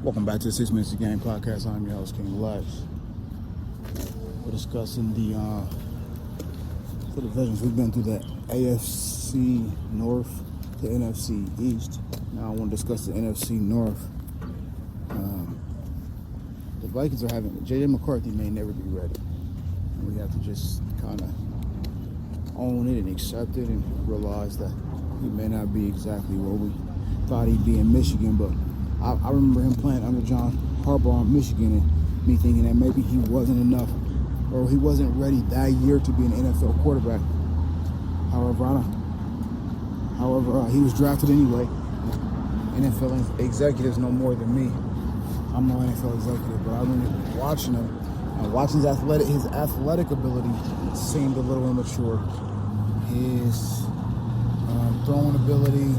Welcome back to the 6 Minutes of Game podcast. I'm your host, King Lex. We're discussing the divisions. We've been through the AFC North, the NFC East. Now I want to discuss the NFC North. The Vikings are having J.J. McCarthy may never be ready. And we have to just kind of own it and accept it and realize that he may not be exactly where we thought he'd be in Michigan, but I remember him playing under John Harbaugh in Michigan and me thinking that maybe he wasn't enough or he wasn't ready that year to be an NFL quarterback. However, he was drafted anyway. NFL executives know more than me. I'm no NFL executive, but I remember watching him and watching his athletic ability seemed a little immature. His throwing ability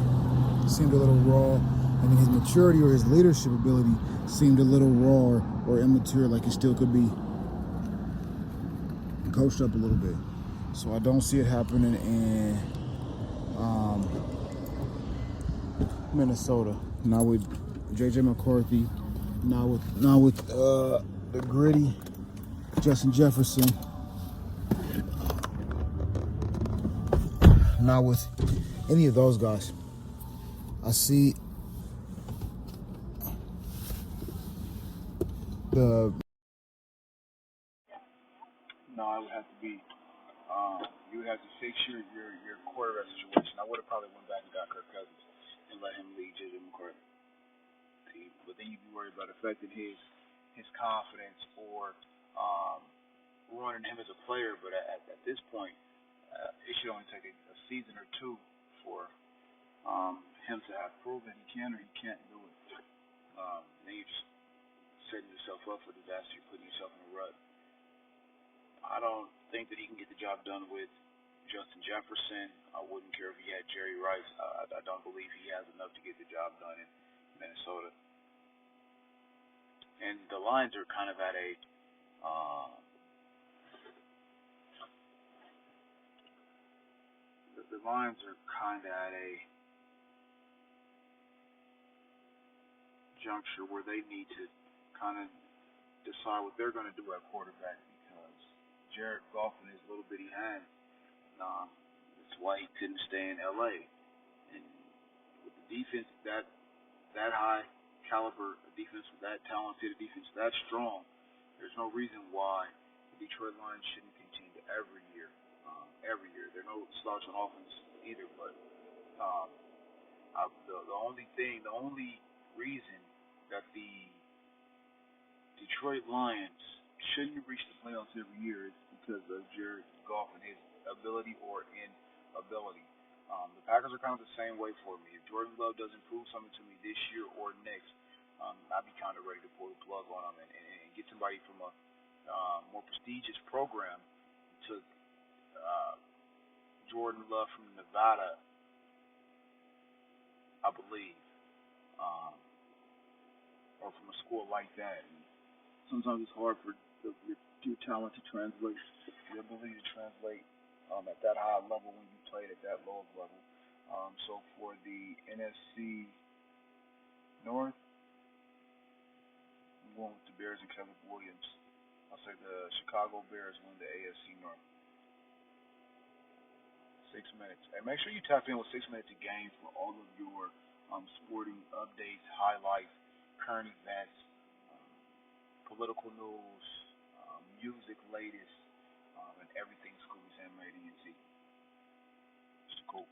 seemed a little raw. And then his maturity or his leadership ability seemed a little raw or immature, like he still could be coached up a little bit. So I don't see it happening in Minnesota. Not with J.J. McCarthy. Not with the gritty Justin Jefferson. Not with any of those guys. I see No, it would have to be. You would have to fix your quarterback situation. I would have probably went back and got Kirk Cousins and let him lead J.J. McCarthy. But then you'd be worried about affecting his confidence or ruining him as a player. But at this point, it should only take a season or two for him to have proven he can or he can't do it. Then you just setting yourself up for disaster. You're putting yourself in a rut. I don't think that he can get the job done with Justin Jefferson. I wouldn't care if he had Jerry Rice. I don't believe he has enough to get the job done in Minnesota. And the Lions are kind of at a juncture where they need to kind of decide what they're going to do at quarterback because Jared Goff and his little bitty hands. That's why he couldn't stay in L.A. And with the defense that high caliber, a defense with that talented, a defense that strong, there's no reason why the Detroit Lions shouldn't continue every year. There are no slouch on offense either, but the only reason that the Detroit Lions shouldn't reach the playoffs every year is because of Jared Goff and his ability or inability. The Packers are kind of the same way for me. If Jordan Love doesn't prove something to me this year or next, I'd be kind of ready to pull the plug on him and get somebody from a more prestigious program to Jordan Love from Nevada, I believe, or from a school like that. And sometimes it's hard for your talent to translate, your ability to translate at that high level when you played at that low level. So for the NFC North, I'm going with the Bears and Kevin Williams. I'll say the Chicago Bears win the AFC North. 6 minutes. And make sure you tap in with 6 minutes a game for all of your sporting updates, highlights, current events, political news, music latest, and everything Scooby Sam made ENT. It's cool.